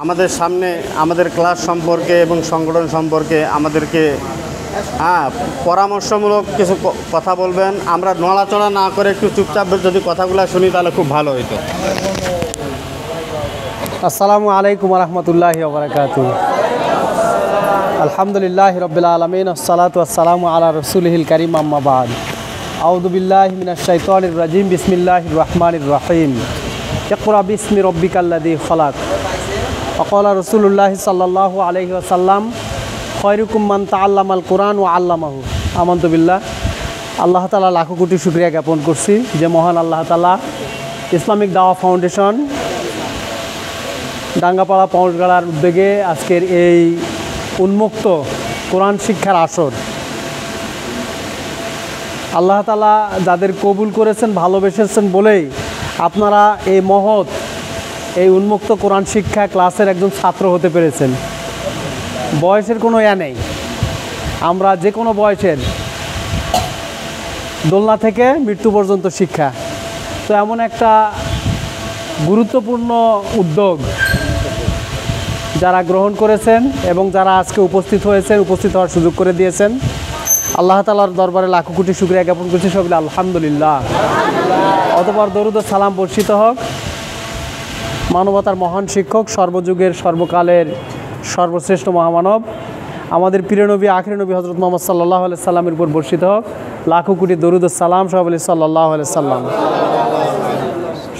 আমাদের সামনে আমাদের ক্লাস সম্পর্কে এবং সংগঠন সম্পর্কে আমাদেরকে পরামর্শমূলক কিছু কথা বলবেন। আমরা নড়াচড়া না করে একটু চুপচাপ যদি কথাগুলো শুনি তাহলে খুব ভালো হইতো। আসসালামু আলাইকুম রহমতুল্লাহি ওয়া বারাকাতুহু। আলহামদুলিল্লাহি রাব্বিল আলামিন, আসসালাতু ওয়াসসালামু আলা রাসূলিহিল কারীম, আম্মা বা'দ। আউযু বিল্লাহি মিনাশ শাইতানির রাজীম, বিসমিল্লাহির রহমানির রহিম। ইকরা বিসমি রাব্বিকাল্লাযী খলাক। ওয়াকালা রাসূলুল্লাহি সাল্লাল্লাহু আলাইহি ওয়াসাল্লাম, খায়রুকুম মান তাআল্লামাল কুরআন ওয়া আল্লামাহু। আমানতু বিল্লাহ। আল্লাহ তাআলা লাখো কোটি শুকরিয়া জ্ঞাপন করছি যে মহান আল্লাহ তাআলা ইসলামিক দাওয়া ফাউন্ডেশন ডাঙ্গাপাড়া পাউন্ডগাড়ার উদ্যোগে আজকের এই উন্মুক্ত কোরআন শিক্ষার আসর আল্লাহ তাআলা যাদের কবুল করেছেন, ভালোবেসেছেন বলেই আপনারা এই মহৎ এই উন্মুক্ত কোরআন শিক্ষা ক্লাসের একজন ছাত্র হতে পেরেছেন। বয়সের কোনো নেই, আমরা যে কোনো বয়সের দোলনা থেকে মৃত্যু পর্যন্ত শিক্ষা। তো এমন একটা গুরুত্বপূর্ণ উদ্যোগ যারা গ্রহণ করেছেন এবং যারা আজকে উপস্থিত হয়েছেন, উপস্থিত হওয়ার সুযোগ করে দিয়েছেন, আল্লাহ তাআলার দরবারে লাখো কোটি শুকরিয়া জ্ঞাপন করছি সকলে আলহামদুলিল্লাহ। অতঃপর দরুদ ও সালাম বর্ষিত হোক মানবতার মহান শিক্ষক, সর্বযুগের সর্বকালের সর্বশ্রেষ্ঠ মহামানব আমাদের প্রিয় নবী আখির নবী হযরত মুহাম্মদ সাল্লাল্লাহু আলাইহি সাল্লামের উপর বর্ষিত হোক লাখো কোটি দরুদ ও সালাম সকলে সাল্লাল্লাহু আলাইহি সাল্লাম।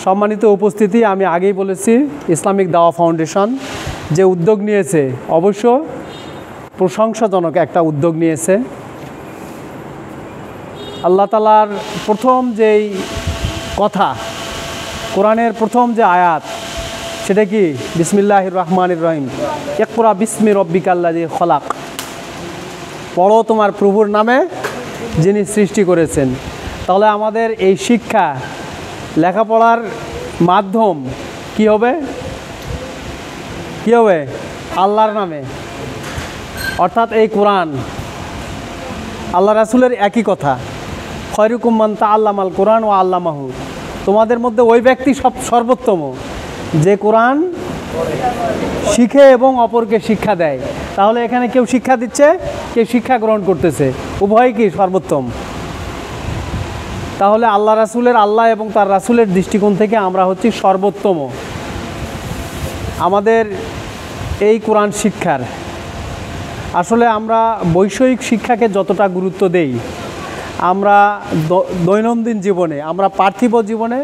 সম্মানিত উপস্থিতি, আমি আগেই বলেছি ইসলামিক দাওয়া ফাউন্ডেশন যে উদ্যোগ নিয়েছে অবশ্য প্রশংসাজনক একটা উদ্যোগ নিয়েছে। আল্লাহ তাআলার প্রথম যেই কথা, কোরআনের প্রথম যে আয়াত, সেটা কি? বিসমিল্লাহির রহমানির রহিম। ইকরা বিসমি রাব্বিকাল্লাযী খলাক। পড়ো তোমার প্রভুর নামে যিনি সৃষ্টি করেছেন। তাহলে আমাদের এই শিক্ষা লেখাপড়ার মাধ্যম কি হবে? কি হবে? আল্লাহর নামে, অর্থাৎ এই কোরআন আল্লাহ রাসূলের একই কথা, খায়রুকুম মান তাআল্লামাল কুরআন ওয়া আল্লামাহু। তোমাদের মধ্যে ওই ব্যক্তি সর্বোত্তম যে কোরআন শিখে এবং অপরকে শিক্ষা দেয়। তাহলে এখানে কেউ শিক্ষা দিচ্ছে, কেউ শিক্ষা গ্রহণ করতেছে, উভয় কি সর্বোত্তম? তাহলে আল্লাহ রাসূলের, আল্লাহ এবং তার রাসূলের দৃষ্টিকোণ থেকে আমরা হচ্ছি সর্বোত্তম। আমাদের এই কোরআন শিক্ষার আসলে আমরা বৈষয়িক শিক্ষাকে যতটা গুরুত্ব দেই, আমরা দৈনন্দিন জীবনে, আমরা পার্থিব জীবনে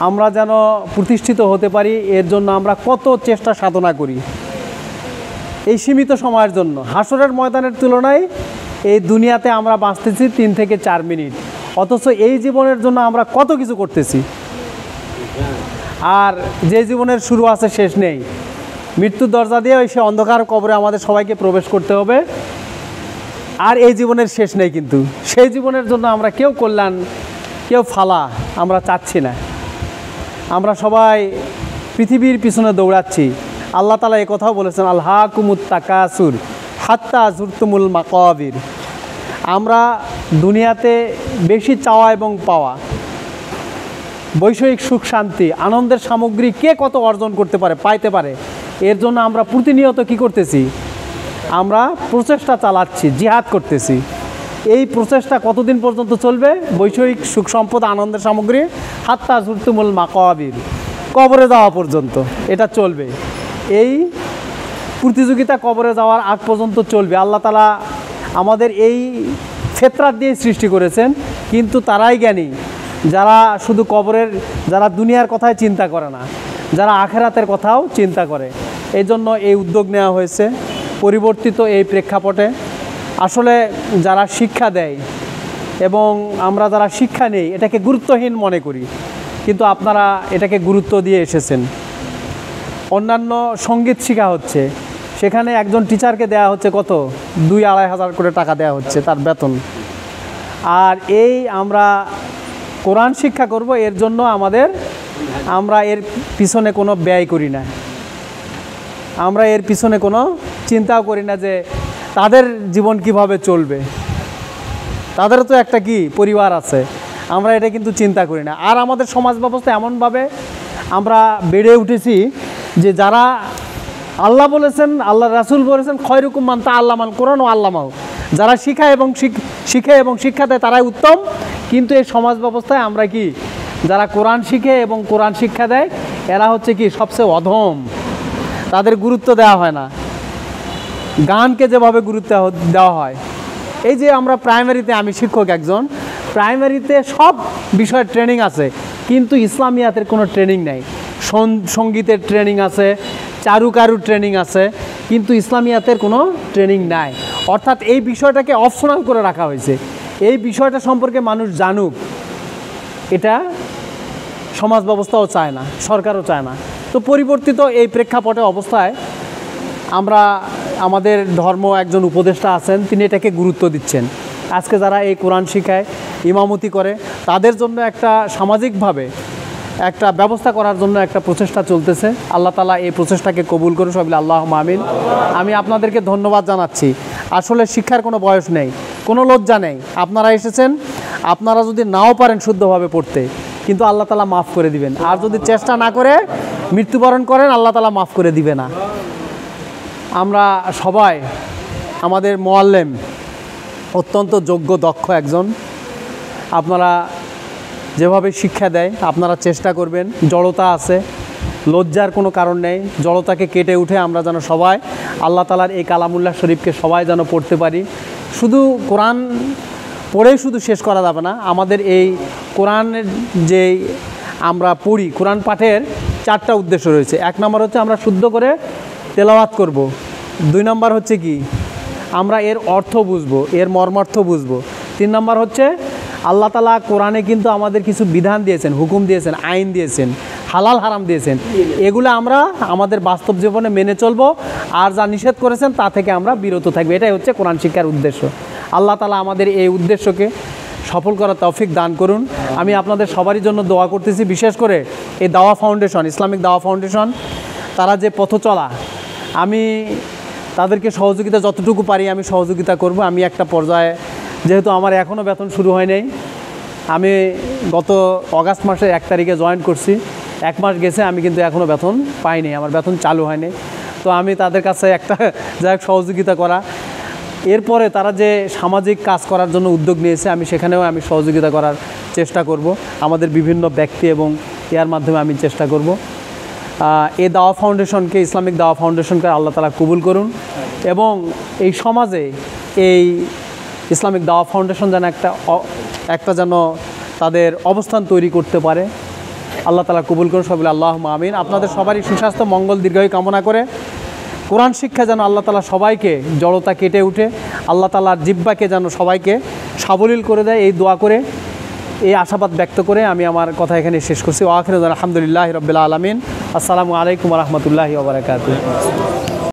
আমরা যেন প্রতিষ্ঠিত হতে পারি, এর জন্য আমরা কত চেষ্টা সাধনা করি এই সীমিত সময়ের জন্য। হাসরের ময়দানের তুলনায় এই দুনিয়াতে আমরা বাঁচতেছি 3 থেকে 4 মিনিট, অথচ এই জীবনের জন্য আমরা কত কিছু করতেছি। আর যে জীবনের শুরু আছে শেষ নেই, মৃত্যুর দরজা দিয়ে সে অন্ধকার কবরে আমাদের সবাইকে প্রবেশ করতে হবে। আর এই জীবনের শেষ নেই, কিন্তু সেই জীবনের জন্য আমরা কেউ কল্যাণ, কেউ ফালা আমরা চাচ্ছি না। আমরা সবাই পৃথিবীর পিছনে দৌড়াচ্ছি। আল্লাহ তাআলা এই কথাও বলেছেন, আলহাকুমুত তাকাসুর হাত্তা যুরতুমুল মাকাবির। আমরা দুনিয়াতে বেশি চাওয়া এবং পাওয়া, বৈষয়িক সুখ শান্তি, আনন্দের সামগ্রী কে কত অর্জন করতে পারে, পাইতে পারে, এর জন্য আমরা প্রতিনিয়ত কি করতেছি? আমরা প্রচেষ্টা চালাচ্ছি, জিহাদ করতেছি। এই প্রচেষ্টা কতদিন পর্যন্ত চলবে? বৈষয়িক সুখ সম্পদ, আনন্দের সামগ্রী হাত্তা যুরতুমুল মাকাবির, কবরে যাওয়া পর্যন্ত এটা চলবে। এই প্রতিযোগিতা কবরে যাওয়ার আগ পর্যন্ত চলবে। আল্লাহ তাআলা আমাদের এই ফিতরাত দিয়ে সৃষ্টি করেছেন, কিন্তু তারাই জ্ঞানী যারা শুধু কবরের, যারা দুনিয়ার কথাই চিন্তা করে না, যারা আখিরাতের কথাও চিন্তা করে। এই জন্য এই উদ্যোগ নেওয়া হয়েছে পরিবর্তিত এই প্রেক্ষাপটে। আসলে যারা শিক্ষা দেয় এবং আমরা যারা শিক্ষা নেই, এটাকে গুরুত্বহীন মনে করি, কিন্তু আপনারা এটাকে গুরুত্ব দিয়ে এসেছেন। অন্যান্য সঙ্গীত শেখা হচ্ছে, সেখানে একজন টিচারকে দেওয়া হচ্ছে কত? 2-2.5 হাজার করে টাকা দেওয়া হচ্ছে তার বেতন। আর এই আমরা কোরআন শিক্ষা করব, এর জন্য আমরা এর পিছনে কোনো ব্যয় করি না, আমরা এর পিছনে কোনো চিন্তাও করি না যে তাদের জীবন কিভাবে চলবে, তাদেরও তো একটা কি পরিবার আছে, আমরা এটা কিন্তু চিন্তা করি না। আর আমাদের সমাজ ব্যবস্থা এমনভাবে আমরা বেড়ে উঠেছি যে যারা আল্লাহ বলেছেন, আল্লাহ রাসূল বলেছেন, খয়রুকুম মান তাআল্লামাল কোরআন ওয়া আল্লামাহু, যারা শিখায় এবং শিখে এবং শিক্ষা দেয় তারাই উত্তম। কিন্তু এই সমাজ ব্যবস্থায় আমরা কি, যারা কোরআন শিখে এবং কোরআন শিক্ষা দেয় এরা হচ্ছে কি সবচেয়ে অধম, তাদের গুরুত্ব দেওয়া হয় না। গানকে যেভাবে গুরুত্ব দেওয়া হয়, এই যে আমরা প্রাইমারিতে, আমি শিক্ষক একজন, প্রাইমারিতে সব বিষয়ের ট্রেনিং আছে, কিন্তু ইসলামিয়াতের কোনো ট্রেনিং নেই। সঙ্গীতের ট্রেনিং আছে, চারুকারুর ট্রেনিং আছে, কিন্তু ইসলামিয়াতের কোনো ট্রেনিং নাই। অর্থাৎ এই বিষয়টাকে অপশনাল করে রাখা হয়েছে। এই বিষয়টা সম্পর্কে মানুষ জানুক, এটা সমাজ ব্যবস্থাও চায় না, সরকারও চায় না। তো পরিবর্তিত এই প্রেক্ষাপটে অবস্থায় আমরা, আমাদের ধর্ম একজন উপদেষ্টা আছেন, তিনি এটাকে গুরুত্ব দিচ্ছেন। আজকে যারা এই কোরআন শিখায়, ইমামতি করে, তাদের জন্য একটা সামাজিকভাবে একটা ব্যবস্থা করার জন্য একটা প্রচেষ্টা চলতেছে। আল্লাহ তাআলা এই প্রচেষ্টাকে কবুল করুন, সবাই আল্লাহুম্মা আমিন। আমি আপনাদেরকে ধন্যবাদ জানাচ্ছি। আসলে শিক্ষার কোনো বয়স নেই, কোনো লজ্জা নেই। আপনারা এসেছেন, আপনারা যদি নাও পারেন শুদ্ধভাবে পড়তে, কিন্তু আল্লাহ তাআলা মাফ করে দিবেন। আর যদি চেষ্টা না করে মৃত্যুবরণ করেন, আল্লাহ তাআলা মাফ করে দিবে না। আমরা সবাই, আমাদের মুআল্লিম অত্যন্ত যোগ্য, দক্ষ একজন। আপনারা যেভাবে শিক্ষা দেয় আপনারা চেষ্টা করবেন। জড়তা আছে, লজ্জার কোনো কারণ নেই। জড়তাকে কেটে উঠে আমরা যেন সবাই আল্লাহ তাআলার এই কালামুল্লাহ শরীফকে সবাই যেন পড়তে পারি। শুধু কোরআন পড়েই শুধু শেষ করা যাবে না। আমাদের এই কোরআনের যে আমরা পড়ি, কোরআন পাঠের 4টা উদ্দেশ্য রয়েছে। 1 নম্বর হচ্ছে আমরা শুদ্ধ করে তেলাওয়াত করব। 2 নম্বর হচ্ছে কি, আমরা এর অর্থ বুঝবো, এর মর্মার্থ বুঝবো। 3 নম্বর হচ্ছে আল্লাহ তাআলা কোরআনে কিন্তু আমাদের কিছু বিধান দিয়েছেন, হুকুম দিয়েছেন, আইন দিয়েছেন, হালাল হারাম দিয়েছেন। এগুলো আমরা আমাদের বাস্তব জীবনে মেনে চলবো, আর যা নিষেধ করেছেন তা থেকে আমরা বিরত থাকবো। এটাই হচ্ছে কোরআন শিক্ষার উদ্দেশ্য। আল্লাহ তাআলা আমাদের এই উদ্দেশ্যকে সফল করার তৌফিক দান করুন। আমি আপনাদের সবারই জন্য দোয়া করতেছি, বিশেষ করে এই দাওয়া ফাউন্ডেশন, ইসলামিক দাওয়া ফাউন্ডেশন, তারা যে পথ চলা, আমি তাদেরকে সহযোগিতা যতটুকু পারি আমি সহযোগিতা করব। আমি একটা পর্যায়ে, যেহেতু আমার এখনও বেতন শুরু হয় নাই, আমি গত অগাস্ট মাসের 1 তারিখে জয়েন করছি, 1 মাস গেছে, আমি কিন্তু এখনও বেতন পাইনি, আমার বেতন চালু হয়নি। তো আমি তাদের কাছে একটা যাই হোক সহযোগিতা করা, এরপরে তারা যে সামাজিক কাজ করার জন্য উদ্যোগ নিয়েছে, আমি সেখানেও আমি সহযোগিতা করার চেষ্টা করব। আমাদের বিভিন্ন ব্যক্তি এবং ইয়ার মাধ্যমে আমি চেষ্টা করব। এই দাওয়া ফাউন্ডেশনকে, ইসলামিক দাওয়া ফাউন্ডেশনকে আল্লাহ তাআলা কবুল করুন, এবং এই সমাজে এই ইসলামিক দাওয়া ফাউন্ডেশন যেন একটা যেন তাদের অবস্থান তৈরি করতে পারে। আল্লাহ তাআলা কবুল করুন, সবাই আল্লাহুম্মা আমিন। আপনাদের সবারই সুস্বাস্থ্য, মঙ্গল, দীর্ঘায়ু কামনা করে কোরআন শিক্ষা যেন আল্লাহ তাআলা সবাইকে জড়তা কেটে উঠে আল্লাহ তাআলার জিহ্বাকে যেন সবাইকে সাবলীল করে দেয়, এই দোয়া করে, এই আশাবাদ ব্যক্ত করে আমি আমার কথা এখানে শেষ করছি। ওয়া আখিরু দাওয়ানা আলহামদুলিল্লাহি রাব্বিল আলামিন। আসসালামু আলাইকুম ওয়া রাহমাতুল্লাহি ওয়া বারাকাতুহু।